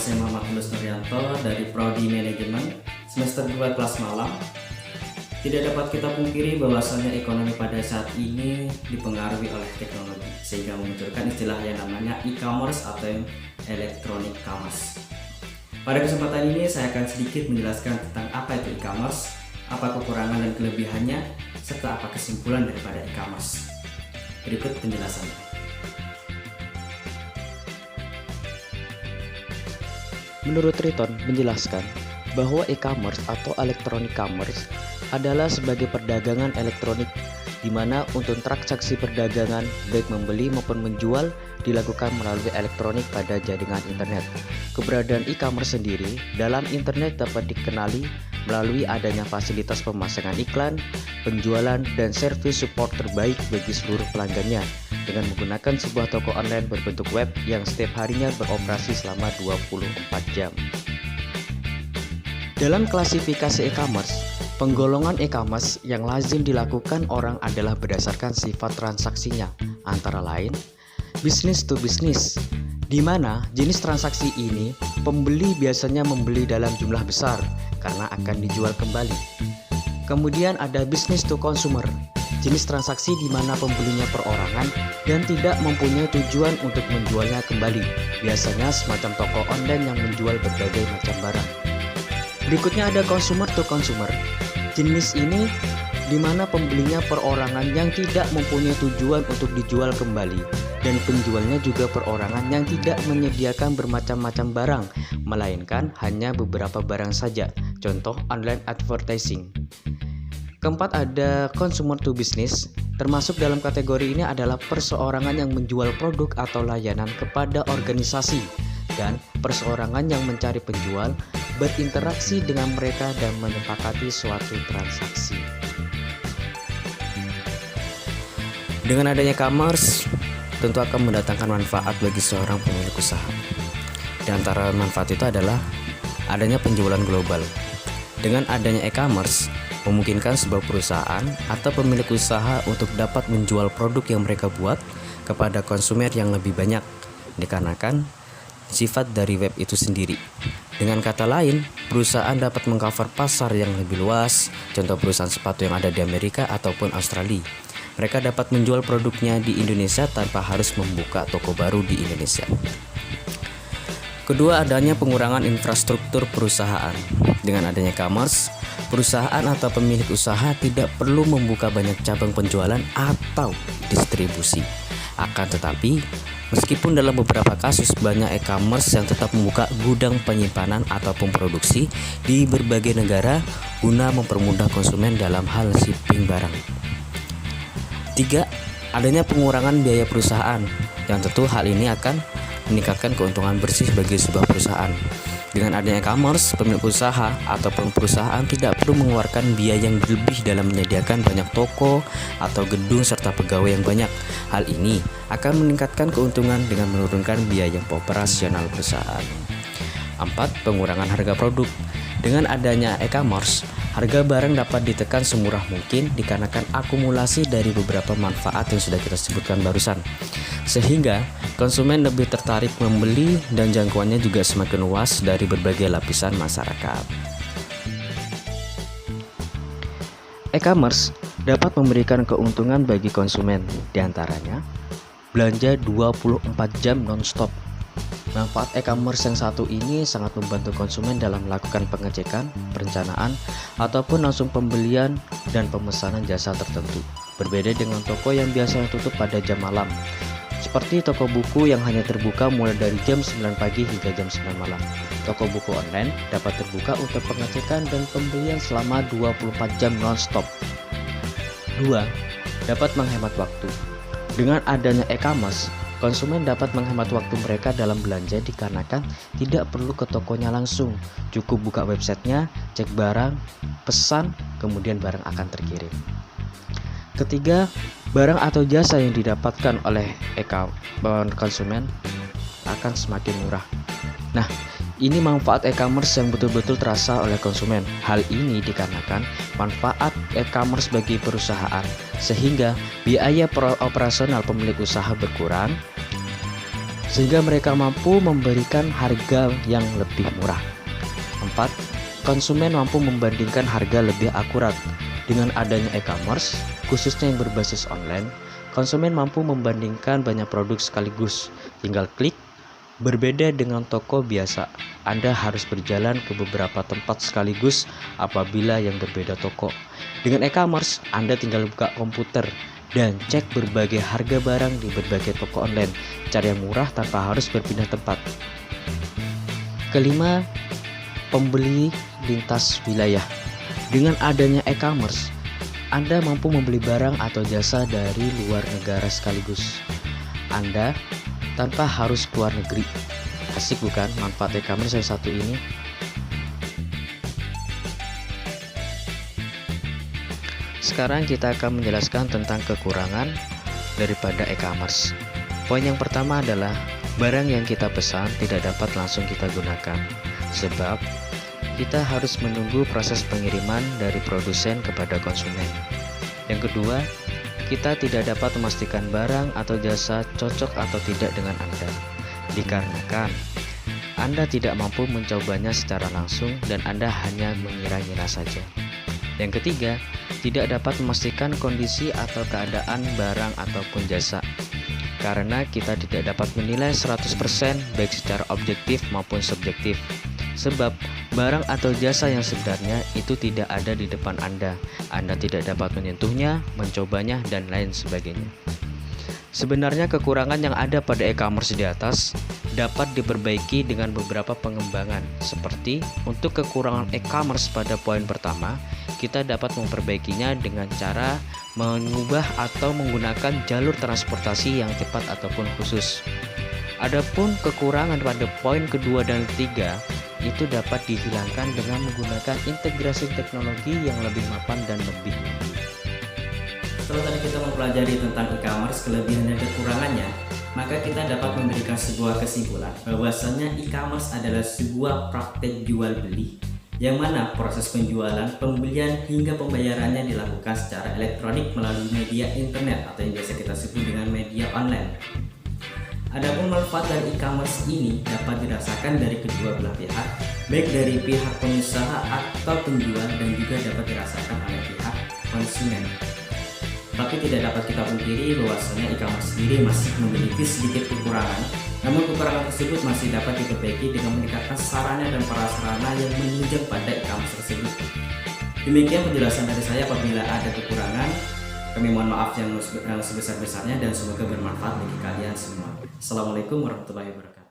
saya Muhammad Tulus Nuryanto dari Prodi Manajemen semester 2 kelas malam. Tidak dapat kita pungkiri bahwasannya ekonomi pada saat ini dipengaruhi oleh teknologi, sehingga memunculkan istilah yang namanya e-commerce atau electronic commerce. Pada kesempatan ini saya akan sedikit menjelaskan tentang apa itu e-commerce, apa kekurangan dan kelebihannya, serta apa kesimpulan daripada e-commerce. Berikut penjelasannya. Menurut Triton menjelaskan bahwa e-commerce atau electronic commerce adalah sebagai perdagangan elektronik di mana untuk transaksi perdagangan baik membeli maupun menjual dilakukan melalui elektronik pada jaringan internet. Keberadaan e-commerce sendiri dalam internet dapat dikenali melalui adanya fasilitas pemasangan iklan, penjualan, dan servis support terbaik bagi seluruh pelanggannya dengan menggunakan sebuah toko online berbentuk web yang setiap harinya beroperasi selama 24 jam. Dalam klasifikasi e-commerce, penggolongan e-commerce yang lazim dilakukan orang adalah berdasarkan sifat transaksinya, antara lain business to business, di mana jenis transaksi ini pembeli biasanya membeli dalam jumlah besar karena akan dijual kembali. Kemudian ada business to consumer, jenis transaksi di mana pembelinya perorangan dan tidak mempunyai tujuan untuk menjualnya kembali, biasanya semacam toko online yang menjual berbagai macam barang. Berikutnya ada consumer to consumer, jenis ini di mana pembelinya perorangan yang tidak mempunyai tujuan untuk dijual kembali dan penjualnya juga perorangan yang tidak menyediakan bermacam-macam barang, melainkan hanya beberapa barang saja, contoh online advertising. Keempat ada consumer to business, termasuk dalam kategori ini adalah perseorangan yang menjual produk atau layanan kepada organisasi dan perseorangan yang mencari penjual, berinteraksi dengan mereka dan menyepakati suatu transaksi. Dengan adanya e-commerce, tentu akan mendatangkan manfaat bagi seorang pemilik usaha. Di antara manfaat itu adalah adanya penjualan global. Dengan adanya e-commerce, memungkinkan sebuah perusahaan atau pemilik usaha untuk dapat menjual produk yang mereka buat kepada konsumen yang lebih banyak, dikarenakan sifat dari web itu sendiri. Dengan kata lain, perusahaan dapat mengcover pasar yang lebih luas, contoh perusahaan sepatu yang ada di Amerika ataupun Australia. Mereka dapat menjual produknya di Indonesia tanpa harus membuka toko baru di Indonesia. Kedua, adanya pengurangan infrastruktur perusahaan. Dengan adanya e-commerce, perusahaan atau pemilik usaha tidak perlu membuka banyak cabang penjualan atau distribusi. Akan tetapi, meskipun dalam beberapa kasus banyak e-commerce yang tetap membuka gudang penyimpanan ataupun produksi di berbagai negara guna mempermudah konsumen dalam hal shipping barang. 3. Adanya pengurangan biaya perusahaan, yang tentu hal ini akan meningkatkan keuntungan bersih bagi sebuah perusahaan. Dengan adanya e-commerce, pemilik usaha ataupun perusahaan tidak perlu mengeluarkan biaya yang berlebih dalam menyediakan banyak toko atau gedung serta pegawai yang banyak. Hal ini akan meningkatkan keuntungan dengan menurunkan biaya operasional perusahaan. 4. Pengurangan harga produk. Dengan adanya e-commerce, harga barang dapat ditekan semurah mungkin dikarenakan akumulasi dari beberapa manfaat yang sudah kita sebutkan barusan, sehingga konsumen lebih tertarik membeli dan jangkauannya juga semakin luas dari berbagai lapisan masyarakat. E-commerce dapat memberikan keuntungan bagi konsumen, diantaranya belanja 24 jam non-stop. Manfaat e-commerce yang satu ini sangat membantu konsumen dalam melakukan pengecekan, perencanaan, ataupun langsung pembelian dan pemesanan jasa tertentu. Berbeda dengan toko yang biasanya tutup pada jam malam, seperti toko buku yang hanya terbuka mulai dari jam 9 pagi hingga jam 9 malam. Toko buku online dapat terbuka untuk pengecekan dan pembelian selama 24 jam non-stop. 2. Dapat menghemat waktu. Dengan adanya e-commerce, konsumen dapat menghemat waktu mereka dalam belanja dikarenakan tidak perlu ke tokonya langsung. Cukup buka websitenya, cek barang, pesan, kemudian barang akan terkirim. Ketiga, barang atau jasa yang didapatkan oleh konsumen akan semakin murah. Nah, ini manfaat e-commerce yang betul-betul terasa oleh konsumen. Hal ini dikarenakan manfaat e-commerce bagi perusahaan, sehingga biaya operasional pemilik usaha berkurang, sehingga mereka mampu memberikan harga yang lebih murah. 4. Konsumen mampu membandingkan harga lebih akurat. Dengan adanya e-commerce, khususnya yang berbasis online, konsumen mampu membandingkan banyak produk sekaligus, tinggal klik. Berbeda dengan toko biasa, Anda harus berjalan ke beberapa tempat sekaligus apabila yang berbeda toko. Dengan e-commerce, Anda tinggal buka komputer dan cek berbagai harga barang di berbagai toko online, cari yang murah tanpa harus berpindah tempat. Kelima, pembeli lintas wilayah. Dengan adanya e-commerce, Anda mampu membeli barang atau jasa dari luar negara sekaligus. Anda tanpa harus keluar negeri. Asik bukan manfaat e-commerce yang satu ini? Sekarang kita akan menjelaskan tentang kekurangan daripada e-commerce. Poin yang pertama adalah barang yang kita pesan tidak dapat langsung kita gunakan, sebab kita harus menunggu proses pengiriman dari produsen kepada konsumen. Yang kedua, kita tidak dapat memastikan barang atau jasa cocok atau tidak dengan Anda, dikarenakan Anda tidak mampu mencobanya secara langsung dan Anda hanya mengira-ngira saja. Yang ketiga, tidak dapat memastikan kondisi atau keadaan barang ataupun jasa, karena kita tidak dapat menilai 100% baik secara objektif maupun subjektif, sebab barang atau jasa yang sebenarnya itu tidak ada di depan Anda. Anda tidak dapat menyentuhnya, mencobanya, dan lain sebagainya. Sebenarnya kekurangan yang ada pada e-commerce di atas dapat diperbaiki dengan beberapa pengembangan. Seperti untuk kekurangan e-commerce pada poin pertama, kita dapat memperbaikinya dengan cara mengubah atau menggunakan jalur transportasi yang cepat ataupun khusus. Adapun kekurangan pada poin kedua dan ketiga itu dapat dihilangkan dengan menggunakan integrasi teknologi yang lebih mapan dan lebih mandiri. Setelah tadi kita mempelajari tentang e-commerce, kelebihan dan kekurangannya, maka kita dapat memberikan sebuah kesimpulan bahwasanya e-commerce adalah sebuah praktek jual beli yang mana proses penjualan, pembelian hingga pembayarannya dilakukan secara elektronik melalui media internet atau yang biasa kita sebut dengan media online. Adapun manfaat dari e-commerce ini dapat dirasakan dari kedua belah pihak, baik dari pihak pengusaha atau penjual dan juga dapat dirasakan oleh pihak konsumen. Tapi tidak dapat kita pungkiri bahwasanya e-commerce sendiri masih memiliki sedikit kekurangan, namun kekurangan tersebut masih dapat diperbaiki dengan meningkatkan sarana dan prasarana yang menunjang pada e-commerce tersebut. Demikian penjelasan dari saya. Apabila ada kekurangan, kami mohon maaf yang sebesar-besarnya dan semoga bermanfaat bagi kalian semua. Assalamualaikum warahmatullahi wabarakatuh.